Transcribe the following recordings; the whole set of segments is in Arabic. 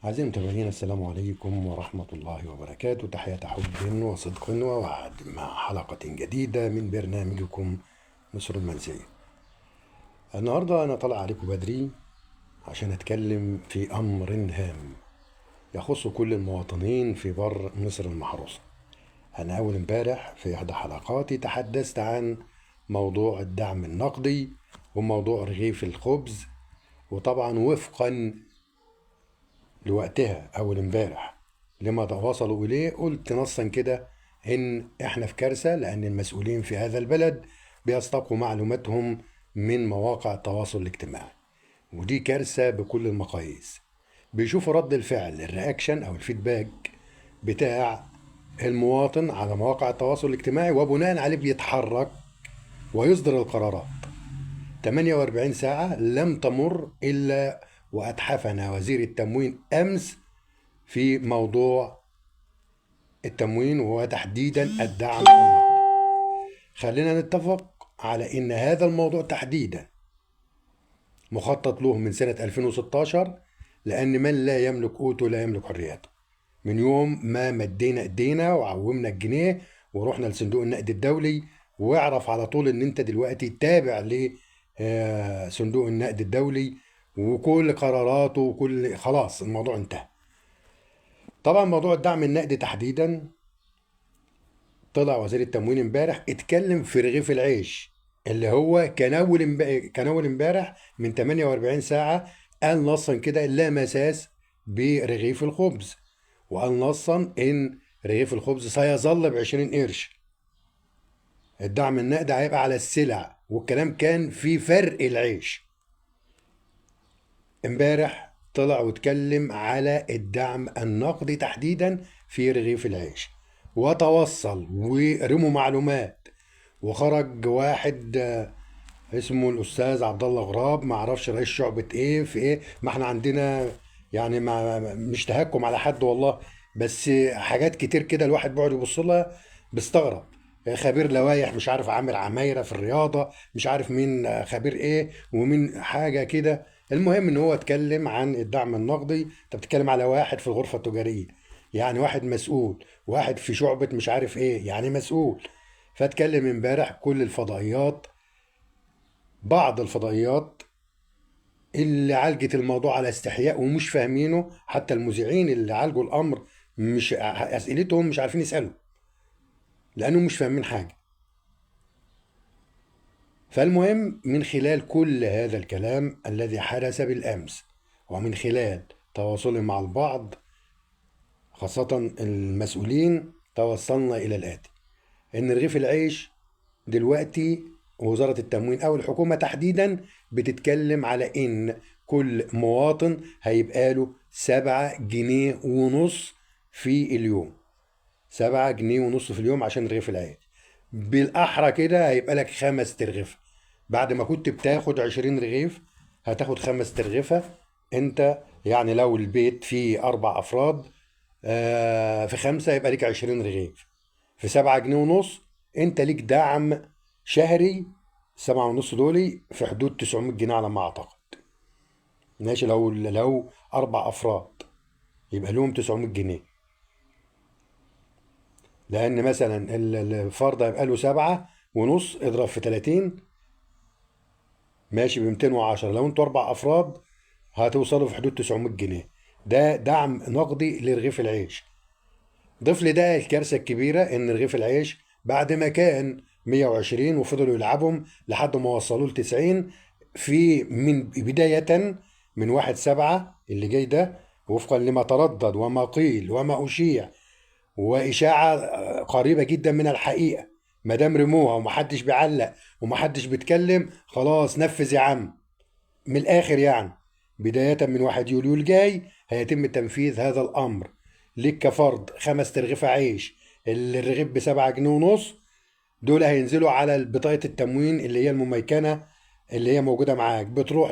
أعزائي المتابعين، السلام عليكم ورحمة الله وبركاته. تحية حب وصدق ووعد مع حلقة جديدة من برنامجكم مصر المنسية. النهاردة أنا طالع عليكم بدري عشان أتكلم في أمر هام يخص كل المواطنين في بر مصر المحروسة. أنا أول امبارح في إحدى حلقاتي تحدثت عن موضوع الدعم النقدي وموضوع رغيف الخبز، وطبعا وفقا لوقتها أول امبارح لما وصلوا إليه قلت نصا كده إن إحنا في كارثة، لأن المسؤولين في هذا البلد بيستقوا معلوماتهم من مواقع التواصل الاجتماعي، ودي كارثة بكل المقاييس. بيشوفوا رد الفعل، الرياكشن أو الفيدباك بتاع المواطن على مواقع التواصل الاجتماعي، وبناء عليه بيتحرك ويصدر القرارات. 48 ساعة لم تمر إلا وأتحفنا وزير التموين أمس في موضوع التموين وتحديدا الدعم النقدي. خلينا نتفق على ان هذا الموضوع تحديدا مخطط له من سنة 2016، لان من لا يملك قوته لا يملك حريته. من يوم ما مدينا ايدينا وعومنا الجنيه ورحنا لصندوق النقد الدولي، واعرف على طول ان انت دلوقتي تابع لصندوق النقد الدولي وكل قراراته وكل خلاص الموضوع انتهى. طبعا موضوع الدعم النقدي تحديدا، طلع وزير التموين امبارح اتكلم في رغيف العيش اللي هو كان اول امبارح من 48 ساعة. قال نصا كده لا مساس برغيف الخبز، وقال نصا ان رغيف الخبز سيظل ب 20 قرش. الدعم النقدي هيبقى على السلع، والكلام كان في فرق العيش. امبارح طلع واتكلم على الدعم النقدي تحديدا في رغيف العيش، وتوصل ورموا معلومات. وخرج واحد اسمه الاستاذ عبد الله غراب، ما اعرفش رئيس شعبة ايه في ايه، ما احنا عندنا يعني مش تهكم على حد والله، بس حاجات كتير كده الواحد بيقعد يبص لها بيستغرب. خبير لوايح مش عارف عامر عمايرة في الرياضة، مش عارف مين خبير ايه ومين حاجة كده. المهم ان هو اتكلم عن الدعم النقدي. انت بتتكلم على واحد في الغرفة التجارية، يعني واحد مسؤول، واحد في شعبة مش عارف ايه، يعني مسؤول. فاتكلم امبارح كل الفضائيات، بعض الفضائيات اللي عالجت الموضوع على استحياء ومش فاهمينه، حتى المذيعين اللي عالجوا الامر مش اسئلتهم مش عارفين يسالوا لانهم مش فاهمين حاجه. فالمهم من خلال كل هذا الكلام الذي حدث بالامس، ومن خلال تواصلي مع البعض خاصه المسؤولين، توصلنا الى الاتي: ان رغيف العيش دلوقتي وزارة التموين أو الحكومة تحديدا بتتكلم على إن كل مواطن هيبقى له 7 جنيه ونص في اليوم. 7 جنيه ونص في اليوم عشان رغيف العيش. بالأحرى كده هيبقى لك 5 ترغيفة. بعد ما كنت بتاخد 20 رغيف هتاخد 5 ترغيفة. انت يعني لو البيت فيه 4 أفراد، في 5 يبقى ليك 20 رغيف. في 7 جنيه ونص انت ليك دعم شهري. 7 ونص دولي في حدود 900 جنيه على ما اعتقد. ماشي، لو 4 افراد يبقى لهم 900 جنيه، لان مثلا الفرد هيبقى له 7 ونص اضرب في 30، ماشي ب 210. لو انتوا 4 افراد هتوصلوا في حدود 900 جنيه. ده دعم نقدي لرغيف العيش. ضيف لي ده الكارثة الكبيرة إن رغيف العيش بعد ما كان 120 وفضلوا يلعبهم لحد ما وصلوا ل 90 في من بداية من 1/7 اللي جاي ده، وفقا لما تردد وما قيل وما أشيع، وإشاعة قريبة جدا من الحقيقة. ما دام رموها ومحدش بيعلق ومحدش بيتكلم، خلاص نفذ يا عم. من الآخر يعني، بداية من 1 يوليو الجاي هيتم تنفيذ هذا الأمر. ليك كفرد 5 ترغيفة عيش، الرغيف ب7 جنيه ونص، دول هينزلوا على بطاقة التموين اللي هي المميكنة اللي هي موجودة معاك. بتروح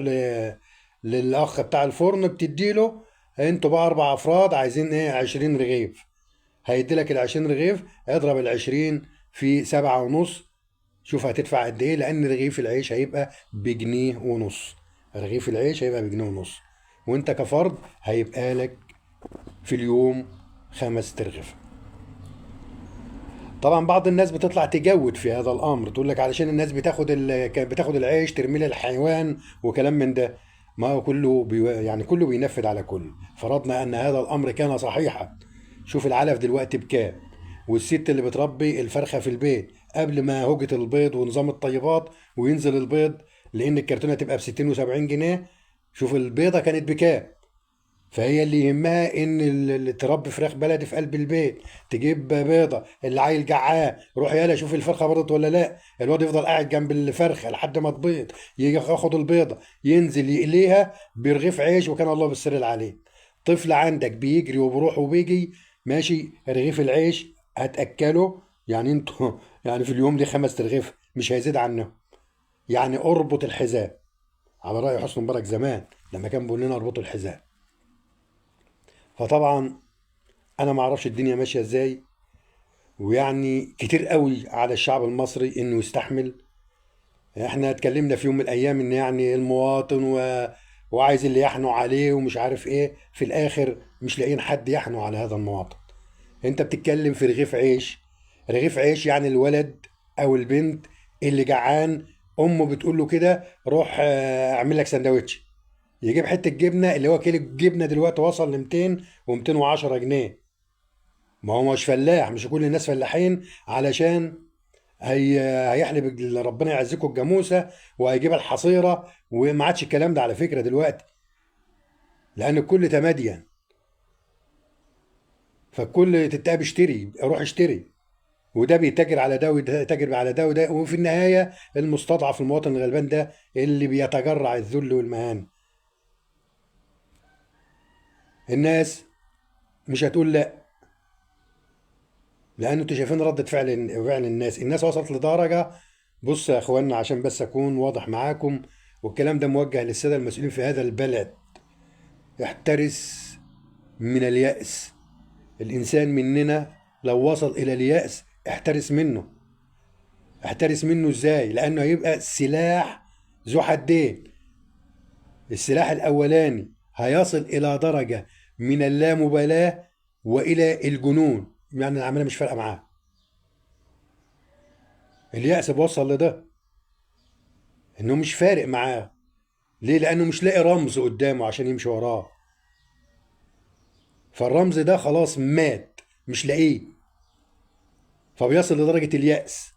للأخ بتاع الفرن بتديله: انتوا بقى 4 أفراد عايزين ايه؟ 20 رغيف. هيديلك ال20 رغيف، اضرب ال20 في 7 ونص، شوف هتدفع قد ايه، لان رغيف العيش هيبقى بجنيه ونص. رغيف العيش هيبقى بجنيه ونص، وانت كفرد هيبقى لك في اليوم 5 ترغفة. طبعا بعض الناس بتطلع تجود في هذا الامر، تقول لك علشان الناس كانت بتاخد العيش ترميه للحيوان وكلام من ده. ما هو كله يعني كله بينفذ على كل. فرضنا ان هذا الامر كان صحيحا. شوف العلف دلوقتي بكام، والست اللي بتربي الفرخه في البيت قبل ما هوجة البيض ونظام الطيبات وينزل البيض، لان الكرتونه تبقى ب 60 و70 جنيه. شوف البيضه كانت بكام. فهي اللي يهمها ان اللي تربي فراخ بلدي في قلب البيت، تجيب بيضه، اللي عيل جعان روح يلا شوف الفرخه بيضت ولا لا. الواد يفضل قاعد جنب الفرخه لحد ما تبيض، يجي ياخد البيضه ينزل يقليها برغيف عيش وكان الله بالسر عليه. طفل عندك بيجري وبيروح وبيجي ماشي، رغيف العيش هتاكله يعني انتوا يعني في اليوم دي 5 ترغيف مش هيزيد عنه. يعني اربط الحذاء، على رأي حسني مبارك زمان لما كان بيقول لنا اربطوا الحذاء. فطبعا انا ما اعرفش الدنيا ماشيه ازاي، ويعني كتير قوي على الشعب المصري انه يستحمل. احنا اتكلمنا في يوم من الايام ان يعني المواطن وعايز اللي يحنوا عليه ومش عارف ايه، في الاخر مش لاقيين حد يحنوا على هذا المواطن. انت بتتكلم في رغيف عيش. رغيف عيش يعني الولد او البنت اللي جعان، امه بتقول له كده روح اعمل لك سندوتش، يجيب حته جبنه، اللي هو كيلو الجبنه دلوقتي وصل ل 200 و210 جنيه. ما هو مش فلاح، مش كل الناس فلاحين علشان هيحلب ربنا يعزكم الجاموسه وهيجيب الحصيره. وما عادش الكلام ده على فكره دلوقتي، لان الكل تماديا. فالكل تتقاب اشتري روح اشتري، وده بيتاجر على ده وده يتاجر على ده وده، وفي النهايه المستضعف المواطن الغلبان ده اللي بيتجرع الذل والمهانه. الناس مش هتقول لا، لان انتوا شايفين ردة فعل الناس وصلت لدرجة. بص يا اخوانا عشان بس اكون واضح معاكم، والكلام ده موجه للسادة المسؤولين في هذا البلد: احترس من اليأس. الانسان مننا لو وصل الى اليأس احترس منه. احترس منه ازاي؟ لانه هيبقى سلاح ذو حدين. السلاح الاولاني هيصل الى درجة من اللامبالاة والى الجنون، يعني العملية مش فارقة معاه. اليأس بوصل لده، انه مش فارق معاه. ليه؟ لانه مش لاقي رمز قدامه عشان يمشي وراه. فالرمز ده خلاص مات، مش لاقيه. فبيصل لدرجة اليأس.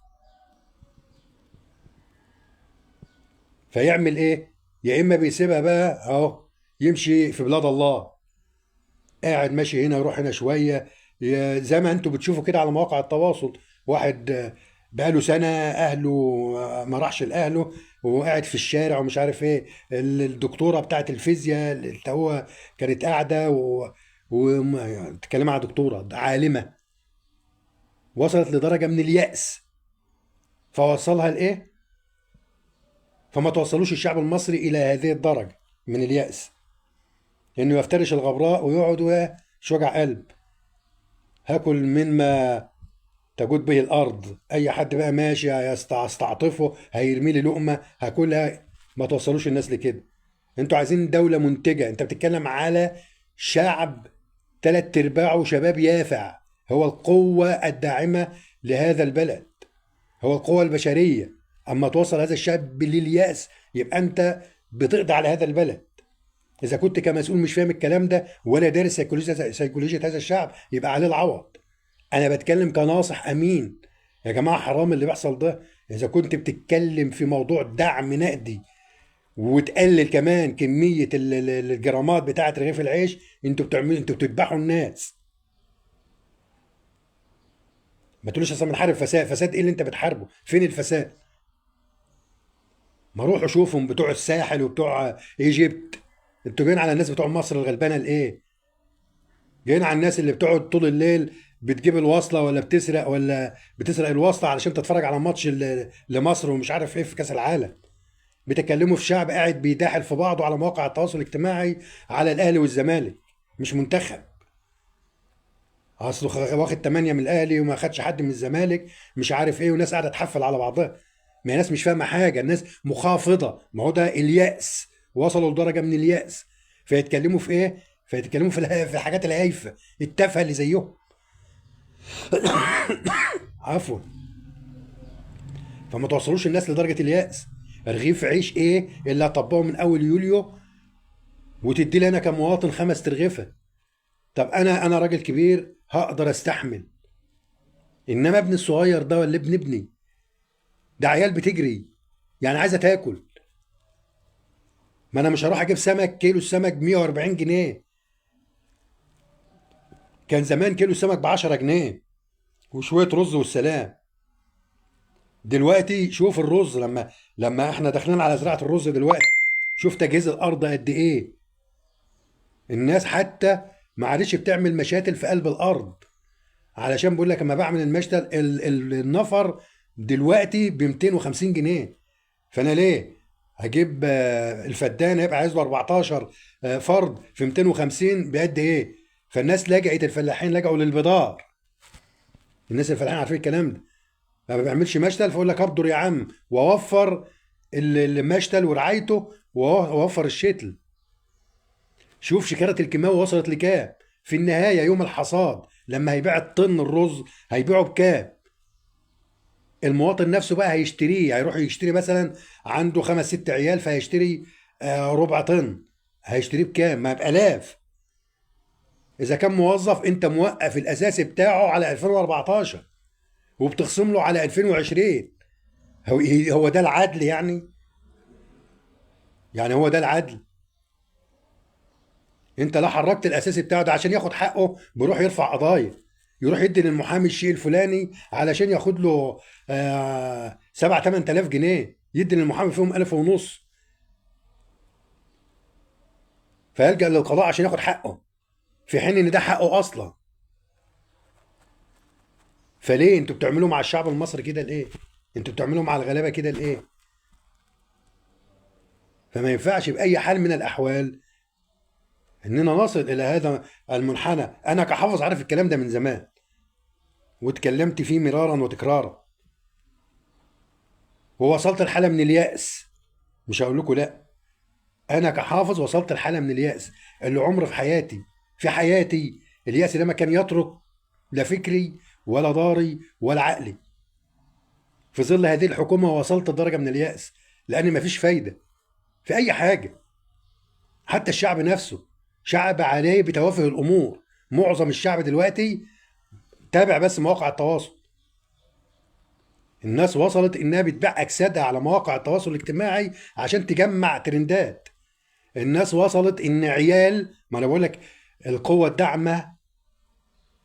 فيعمل ايه؟ يا اما بيسيبها بقى اهو يمشي في بلاد الله، قاعد ماشي هنا يروح هنا شوية. زي ما انتوا بتشوفوا كده على مواقع التواصل، واحد بقاله سنة أهله ما راحش لأهله وقاعد في الشارع ومش عارف إيه. الدكتورة بتاعت الفيزياء اللي هو كانت قاعدة تتكلم على دكتورة عالمة وصلت لدرجة من اليأس. فوصلها لإيه؟ فما توصلوش الشعب المصري إلى هذه الدرجة من اليأس، إنه يفترش الغبراء ويقعد مش وجع قلب. هاكل مما تجود به الارض. اي حد بقى ماشي هيستعطفه هيرمي لي لقمه هاكلها. ما توصلوش الناس لكده. انتوا عايزين دوله منتجه. انت بتتكلم على شعب 3/4 شباب يافع، هو القوه الداعمه لهذا البلد، هو القوه البشريه. اما توصل هذا الشعب لليأس يبقى انت بتقضي على هذا البلد. اذا كنت كمسؤول مش فاهم الكلام ده ولا دارس سيكولوجيا هذا الشعب يبقى عليه العوض. انا بتكلم كناصح امين. يا جماعه حرام اللي بيحصل ده. اذا كنت بتتكلم في موضوع دعم نقدي وتقلل كمان كميه الجرامات بتاعه رغيف العيش، انتوا بتذبحوا الناس. ما تقولوش اصلا بنحارب فساد. فساد ايه اللي انت بتحاربه؟ فين الفساد؟ ما روحوا شوفهم بتوع الساحل وبتوع ايجيبت. انتوا جايين على الناس بتوع مصر الغلبانه لايه؟ جايين على الناس اللي بتقعد طول الليل بتجيب الوصلة ولا بتسرق الوصلة علشان تتفرج على ماتش لمصر ومش عارف ايه في كأس العالم. بتكلموا في شعب قاعد بيداحل في بعضه على مواقع التواصل الاجتماعي على الاهلي والزمالك. مش منتخب، اصله واخد 8 من الاهلي وما خدش حد من الزمالك مش عارف ايه، وناس قاعده تحفل على بعضها. ما الناس مش فاهمه حاجه، الناس مخافضه. ما هو ده اليأس، وصلوا لدرجه من اليأس. فيتكلموا في ايه؟ فيتكلموا في الحاجات الهايفه التافهه اللي زيهم. عفوا. فما توصلوش الناس لدرجه اليأس. رغيف عيش ايه اللي هطبقه من اول يوليو وتدي لي انا كمواطن 5 ترغيفه؟ طب انا راجل كبير هقدر استحمل، انما ابني الصغير ده ولا ابن ابني ده عيال بتجري، يعني عايزه تاكل. ما انا مش هروح اجيب سمك، كيلو السمك ب 140 جنيه. كان زمان كيلو السمك ب 10 جنيه وشويه رز والسلام. دلوقتي شوف الرز، لما احنا داخلين على زراعه الرز دلوقتي، شوف تجهيز الارض قد ايه. الناس حتى ما عادش بتعمل مشاتل في قلب الارض، علشان بقول لك اما بعمل المشتل النفر دلوقتي ب 250 جنيه. فانا ليه هجيب الفدان هيبقى عايز له 14 فرد في 250 بقد ايه؟ فالناس لجأت، الفلاحين لجأوا للبضار. الناس الفلاحين عارفين الكلام ده. ما بيعملش مشتل فيقول لك ابدر يا عم واوفر المشتل ورعايته واوفر الشتل. شوف شكارة الكيماوي وصلت لكام في النهاية يوم الحصاد، لما هيبيع الطن الرز هيبيعه بكام؟ المواطن نفسه بقى هيشتريه، هيروح يشتري مثلا عنده 5 6 عيال فهيشتري ربع طن، هيشتريه بكام؟ ما بآلاف. إذا كان موظف أنت موقف الأساسي بتاعه على 2014 وبتخصم له على 2020، هو ده العدل يعني؟ يعني هو ده العدل؟ انت لا حركت الاساسي بتاعه ده عشان ياخد حقه، بيروح يرفع قضايا، يروح يدي للمحامي الشيء الفلاني علشان ياخد له 7 8000 جنيه، يدي للمحامي فيهم 1500، فيلجأ للقضاء عشان ياخد حقه، في حين ان ده حقه اصلا. فليه انتوا بتعملوا مع الشعب المصري كده ليه؟ انتوا بتعملوا مع الغلابه كده ليه؟ فما ينفعش باي حال من الاحوال اننا نصل الى هذا المنحنى. انا كحافظ عارف الكلام ده من زمان واتكلمت فيه مرارا وتكرارا، ووصلت لحاله من اليأس. مش هقول لكم لا، انا كحافظ وصلت لحاله من اليأس اللي عمر في حياتي اليأس ده ما كان يترك لا فكري ولا ضاري ولا عقلي. في ظل هذه الحكومه وصلت لدرجه من اليأس، لان مفيش فايده في اي حاجه. حتى الشعب نفسه شعب عليه بتوافه الامور. معظم الشعب دلوقتي تابع بس مواقع التواصل. الناس وصلت انها بتبيع اجسادها على مواقع التواصل الاجتماعي عشان تجمع ترندات. الناس وصلت ان عيال، ما انا بقول لك القوه الداعمه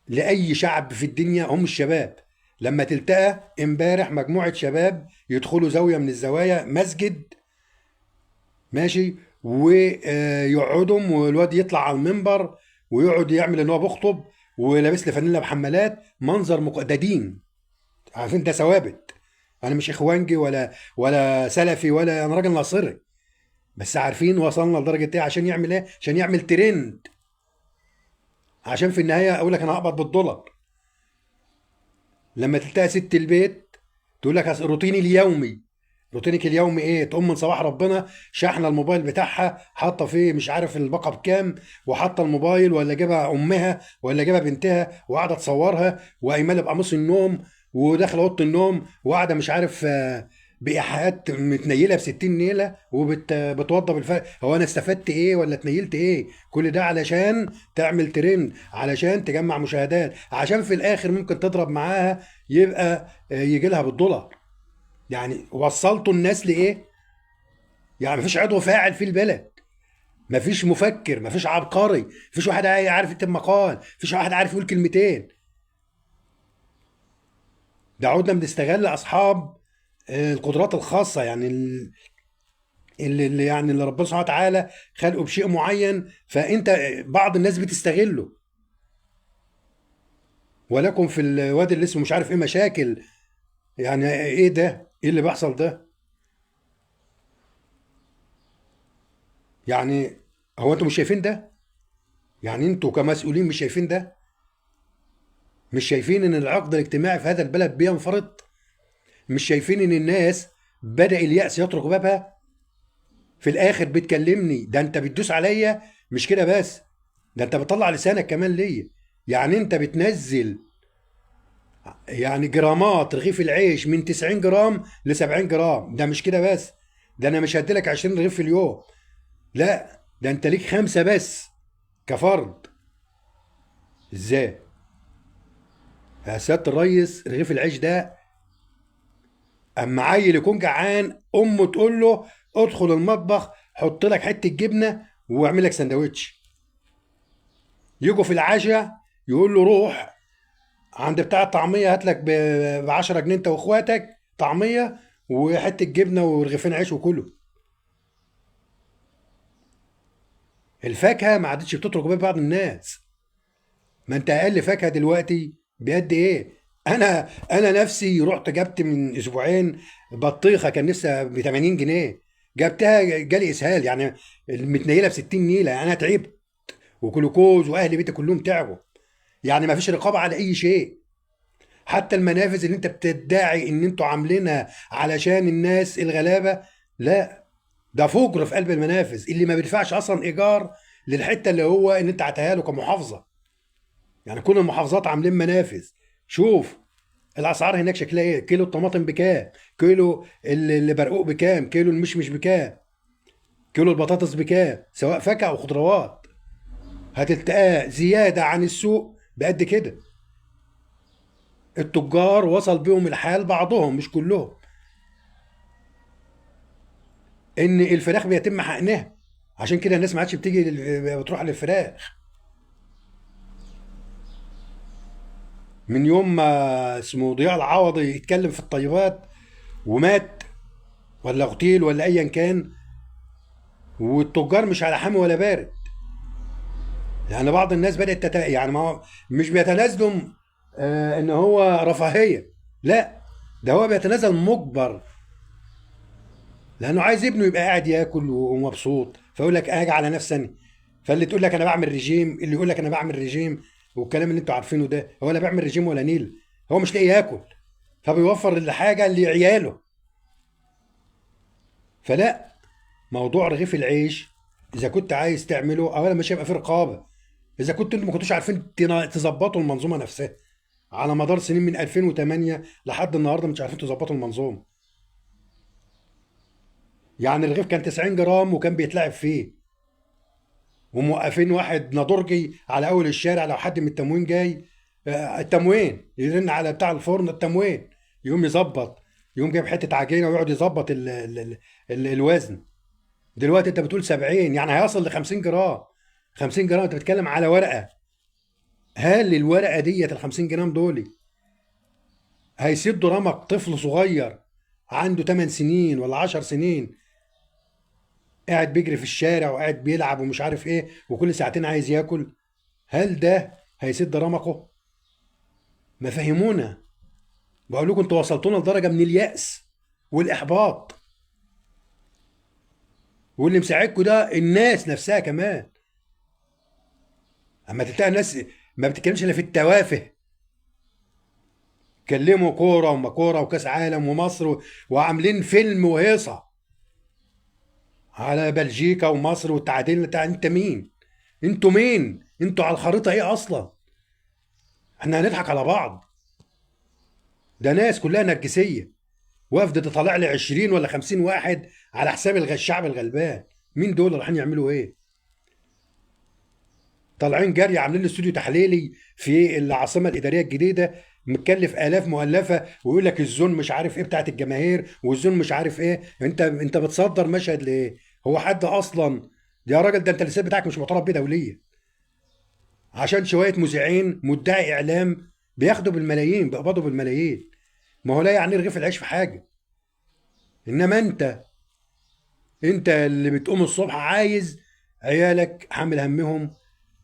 لاي شعب في الدنيا هم الشباب. لما تلتقى امبارح مجموعه شباب يدخلوا زاويه من الزوايا مسجد، ماشي، ويقعدهم والواد يطلع على المنبر ويقعد يعمل ان هو بيخطب ولابس لي فانيلا بحمالات، منظر ده دين. عارفين ده ثوابت. انا مش اخوانجي ولا سلفي، ولا انا راجل ناصري، بس عارفين وصلنا لدرجه ايه عشان يعمل ايه؟ عشان يعمل ترند، عشان في النهايه اقول لك انا هقبض بالدولار. لما تلتقي ست البيت تقول لك روتيني اليومي. روتينك اليومي ايه؟ تقوم من صباح ربنا شاحنه الموبايل بتاعها، حاطه فيه مش عارف الباقه بكام، وحاطه الموبايل ولا جابها امها ولا جابها بنتها وقاعده تصورها، وايمانه بقميص النوم وداخله اوضه النوم وقاعده مش عارف بايحاءات متنيله ب 60 نيله وبتوضى بالفرق. هو انا استفدت ايه ولا اتنيلت ايه؟ كل ده علشان تعمل ترند، علشان تجمع مشاهدات، عشان في الاخر ممكن تضرب معاها يبقى يجي لها بالدولار. يعني وصلتوا الناس لايه؟ يعني مفيش عضو فاعل في البلد، مفيش مفكر، مفيش عبقري، مفيش واحد عارف يكتب مقال، مفيش واحد عارف يقول كلمتين. ده عودنا بنستغل اصحاب القدرات الخاصه، يعني اللي ربنا سبحانه وتعالى خلقه بشيء معين، فانت بعض الناس بتستغله. ولكم في الوادي اللي اسمه مش عارف ايه مشاكل. يعني ايه ده؟ ايه اللي بيحصل ده؟ يعني هو انتوا مش شايفين ده؟ يعني انتوا كمسؤولين مش شايفين ده؟ مش شايفين ان العقد الاجتماعي في هذا البلد بينفرط؟ مش شايفين ان الناس بدأ اليأس يطرق بابها؟ في الاخر بتكلمني ده انت بتدوس عليا. مش كده بس، ده انت بتطلع لسانك كمان ليا. يعني انت بتنزل يعني جرامات رغيف العيش من 90 جرام ل 70 جرام. ده مش كده بس، ده انا مش هديلك 20 رغيف في اليوم، لا ده انت ليك خمسة بس كفرد. ازاي؟ يا سيادة الريس، رغيف العيش ده اما عيل يكون جعان امه تقول له ادخل المطبخ حط لك حته جبنه واعمل لك سندوتش. يجوا في العشاء يقول له روح عند بتاع الطعميه هات لك ب 10 جنيه انت واخواتك طعميه وحته جبنه ورغيفين عيش وكله. الفاكهه ما عادتش بتترك بين بعض الناس. ما انت اقل فاكهه دلوقتي بقد ايه؟ انا نفسي رحت جبت من اسبوعين بطيخه كان لسه ب 80 جنيه، جبتها جالي اسهال يعني، المتنيله ب 60 نيله. انا تعبت وجلوكوز واهل بيتي كلهم تعبوا. يعني ما فيش رقابه على اي شيء. حتى المنافذ اللي انت بتدعي ان انتوا عاملينها علشان الناس الغلابه، لا ده فجر في قلب المنافذ اللي ما بيدفعش اصلا ايجار للحته اللي هو ان انت عتها له كمحافظه. يعني كل المحافظات عاملين منافذ. شوف الاسعار هناك شكلها ايه، كيلو الطماطم بكام، كيلو البرقوق بكام، كيلو المشمش بكام، كيلو البطاطس بكام، سواء فاكهه او خضروات. هتلتقاه زياده عن السوق بقد كده. التجار وصل بيهم الحال بعضهم مش كلهم ان الفراخ بيتم حقنها. عشان كده الناس ما عادش بتيجي بتروح للفراخ. من يوم ما اسمه ضياء العوضي يتكلم في الطيبات ومات ولا اغتيل ولا ايا كان، والتجار مش على حامي ولا بارد. يعني بعض الناس بدأت يعني ما مش بيتنازلوا ان هو رفاهية، لا ده هو بيتنازل مجبر، لانه عايز ابنه يبقى قاعد ياكل ومبسوط، فيقول لك اجي على نفسي أنا. فاللي تقول لك انا بعمل ريجيم، اللي يقول لك انا بعمل ريجيم، والكلام اللي انتوا عارفينه ده، هو لا بيعمل ريجيم ولا نيل، هو مش لاقي ياكل، فبيوفر الحاجة لعياله. فلا، موضوع رغيف العيش اذا كنت عايز تعمله اولا مش هيبقى فيه رقابه. اذا كنت انتوا ما كنتوش عارفين تظبطوا المنظومه نفسها على مدار سنين من 2008 لحد النهارده مش عارفين تظبطوا المنظومه. يعني الرغيف كان 90 جرام وكان بيتلعب فيه، وموقفين واحد نضرجي على اول الشارع لو حد من التموين جاي، التموين يرن على بتاع الفرن التموين يقوم يظبط، يقوم جايب حته عجينه ويقعد يظبط الوزن. دلوقتي انت بتقول 70، يعني هيصل ل 50 جرام. 50 جرام انت بتتكلم على ورقه. هل الورقه ديت ال 50 جرام دول هيسدوا رمق طفل صغير عنده 8 سنين ولا 10 سنين قاعد بيجري في الشارع وقاعد بيلعب ومش عارف ايه وكل ساعتين عايز ياكل؟ هل ده هيسد رمقه؟ ما فهمونا. بقول لكم انتوا وصلتونا لدرجه من اليأس والاحباط، واللي مساعدكم ده الناس نفسها كمان. اما تلتقى الناس ما بتتكلمش الا في التوافه، كلموا كوره وما كوره وكاس عالم ومصر وعاملين فيلم وهيصه على بلجيكا ومصر والتعادل بتاع. انت مين؟ انتوا مين؟ انتوا على الخريطه ايه اصلا؟ احنا هنضحك على بعض؟ ده ناس كلها نرجسيه، وفد طالع لي 20 ولا 50 واحد على حساب الشعب الغلبان. مين دول رايحين يعملوا ايه؟ طالعين جري عاملين استوديو تحليلي في العاصمه الاداريه الجديده متكلف الاف مؤلفه، ويقول لك الزون مش عارف ايه بتاعت الجماهير والزون مش عارف ايه. انت بتصدر مشهد ليه؟ هو حد اصلا؟ يا راجل ده انت اللسان بتاعك مش معترف بيه دوليا، عشان شويه مذيعين مدعي اعلام بياخدوا بالملايين بيقبضوا بالملايين. ما هو لا يعني رغيف العيش في حاجه. انما انت اللي بتقوم الصبح عايز عيالك حامل همهم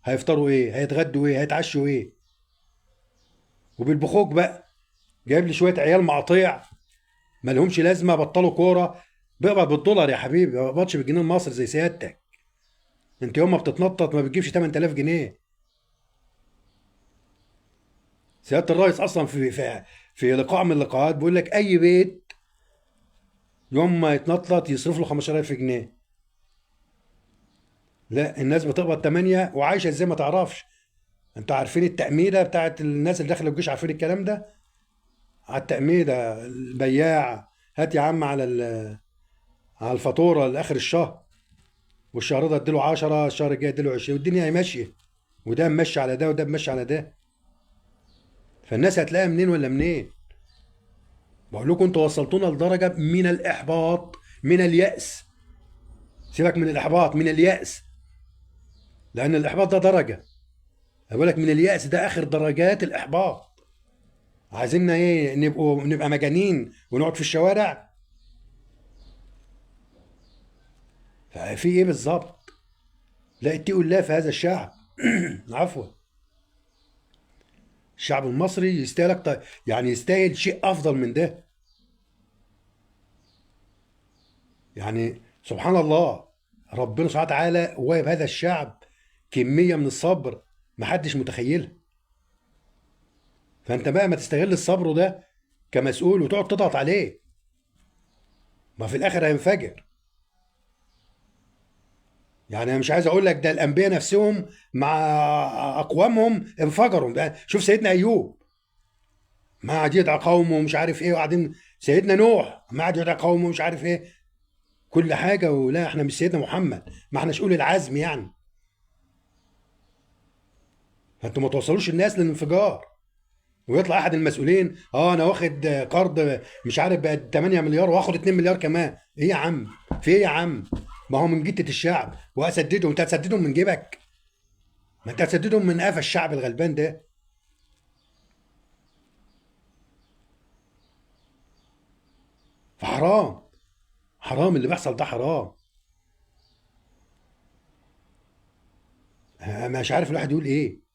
هيفطروا ايه، هيتغدوا ايه، هيتعشوا ايه، وبالبخوك بقى جايب لي شويه عيال مقاطيع ما لهمش لازمه بطلوا كوره. بيقبض بالدولار يا حبيبي، ما بيقبضش بالجنيه المصري زي سيادتك. انت يوم ما بتتنطط ما بتجيبش 8000 جنيه. سياده الرئيس اصلا في لقاء من اللقاءات بيقول لك اي بيت يوم ما يتنطط يصرف له 15000 جنيه. لا، الناس بتقبض 8 وعايشه ازاي ما تعرفش. انتوا عارفين التأمينة بتاعت الناس اللي داخله الجيش؟ عارفين الكلام ده؟ على التأمينة البياع، هات يا عم على على الفاتوره لاخر الشهر، والشهر ده اديله 10، الشهر الجاي اديله 20، والدنيا هي ماشيه، وده ماشي على ده وده ماشي على ده. فالناس هتلاقيها منين ولا منين؟ بقول لكم انتوا وصلتونا لدرجه من الاحباط، من اليأس. سيبك من الاحباط، من اليأس، لان الاحباط ده درجه. بقول لك من اليأس ده اخر درجات الاحباط. عايزيننا ايه؟ نبقى مجانين ونقعد في الشوارع؟ ففي ايه بالظبط؟ لا، اتقوا الله في هذا الشعب. عفوا. الشعب المصري يستاهل اكتر، يعني يستاهل شيء افضل من ده. يعني سبحان الله، ربنا سبحانه وتعالى وهب هذا الشعب كميه من الصبر محدش متخيلها. فانت بقى ما تستغل الصبر ده كمسؤول وتقعد تضغط عليه، ما في الاخر هينفجر. يعني انا مش عايز اقول لك ده الانبياء نفسهم مع اقوامهم انفجروا. ده شوف سيدنا ايوب، ما قعد يدعى قومه ومش عارف ايه، وبعدين سيدنا نوح ما قعد يدعى قومه ومش عارف ايه، كل حاجه. ولا احنا مش سيدنا محمد؟ ما احناش اولي العزم يعني. فانتوا ما توصلوش الناس للانفجار. ويطلع احد المسؤولين، انا واخد قرض مش عارف بقى 8 مليار واخد 2 مليار كمان. ايه يا عم؟ في ايه يا عم؟ ما هو من جتة الشعب واسددهم. انت هتسددهم من جيبك؟ ما انت هتسددهم من قفا الشعب الغلبان ده. فحرام، حرام اللي بيحصل ده، حرام. مش عارف الواحد يقول ايه.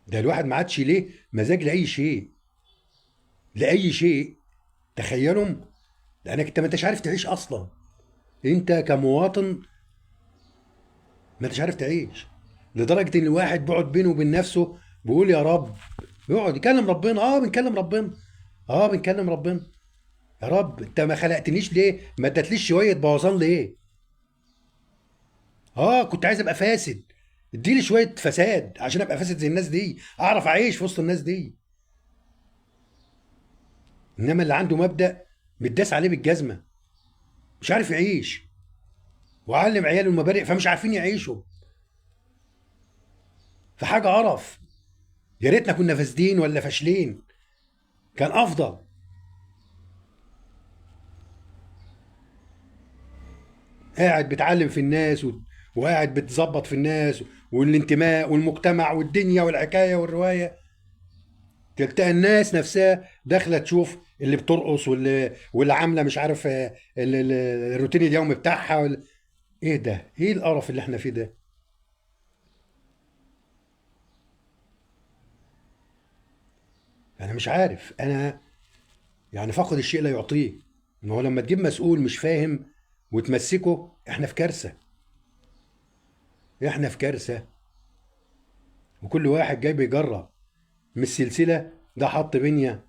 ده الواحد ما عادش ليه مزاج لاي شيء، لاي شيء. تخيلوا، لانك انت ما انتش عارف تعيش اصلا. انت كمواطن ما انتش عارف تعيش، لدرجه ان الواحد بيقعد بينه وبين نفسه بيقول يا رب. يقعد يكلم ربنا، بنكلم ربنا، بنكلم ربنا. يا رب انت ما خلقتنيش ليه؟ ما ادتليش شويه بوظان ليه؟ كنت عايز ابقى فاسد، اديلي شويه فساد عشان ابقى فاسد زي الناس دي، اعرف اعيش في وسط الناس دي. انما اللي عنده مبدأ متداس عليه بالجزمه، مش عارف يعيش. وعلم عياله المبادئ فمش عارفين يعيشوا. في حاجه قرف. يا ريتنا كنا فاسدين ولا فاشلين، كان افضل. قاعد بتعلم في الناس وقاعد بتظبط في الناس، والانتماء والمجتمع والدنيا والحكايه والروايه. تلتقى الناس نفسها داخله تشوف اللي بترقص واللي عامله مش عارف الروتين اليومي بتاعها ايه ده؟ ايه القرف اللي احنا فيه ده؟ انا مش عارف. انا يعني فاقد الشيء لا يعطيه. ان هو لما تجيب مسؤول مش فاهم وتمسكه، احنا في كارثه، احنا في كارثه. وكل واحد جاي بيجرب من السلسله، ده حط بنيه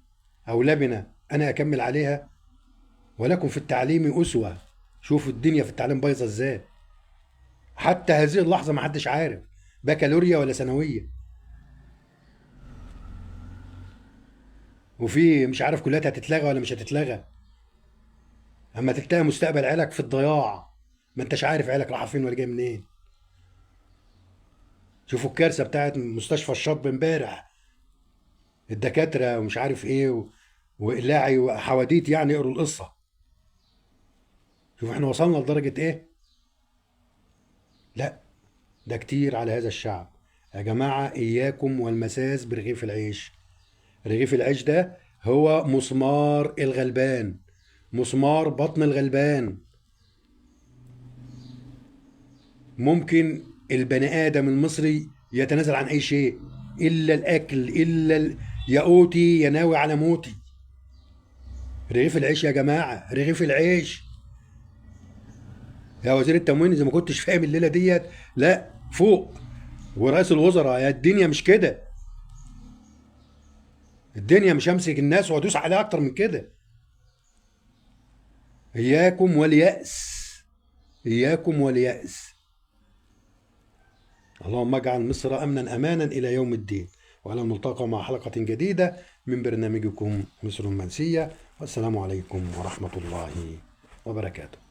او لبنه انا اكمل عليها. ولكم في التعليم اسوه. شوفوا الدنيا في التعليم بايظه ازاي. حتى هذه اللحظه ما حدش عارف بكالوريا ولا ثانويه. وفي مش عارف كليات هتتلغى ولا مش هتتلغى. اما تلتقي مستقبل عيالك في الضياع، ما انتش عارف عيالك رايحه فين ولا جايه منين. شوفوا الكارثه بتاعت مستشفى الشاب امبارح، الدكاتره ومش عارف ايه وقلاعي وحواديت، يعني اقروا القصه. شوفوا احنا وصلنا لدرجه ايه. لا، ده كتير على هذا الشعب. يا جماعه اياكم والمساس برغيف العيش. رغيف العيش ده هو مسمار الغلبان، مسمار بطن الغلبان. ممكن البني ادم المصري يتنازل عن اي شيء الا الاكل، يا قوتي يا ناوي على موتي. رغيف العيش يا جماعه، رغيف العيش. يا وزير التموين اذا ما كنتش فاهم الليله ديت، لا فوق. ورئيس الوزراء، يا الدنيا مش كده. الدنيا مش همسك الناس وادوس عليها اكتر من كده. اياكم واليأس. إياكم واليأس. اللهم اجعل مصر أمنا أمانا إلى يوم الدين. وعلى الملتقى مع حلقة جديدة من برنامجكم مصر المنسية، والسلام عليكم ورحمة الله وبركاته.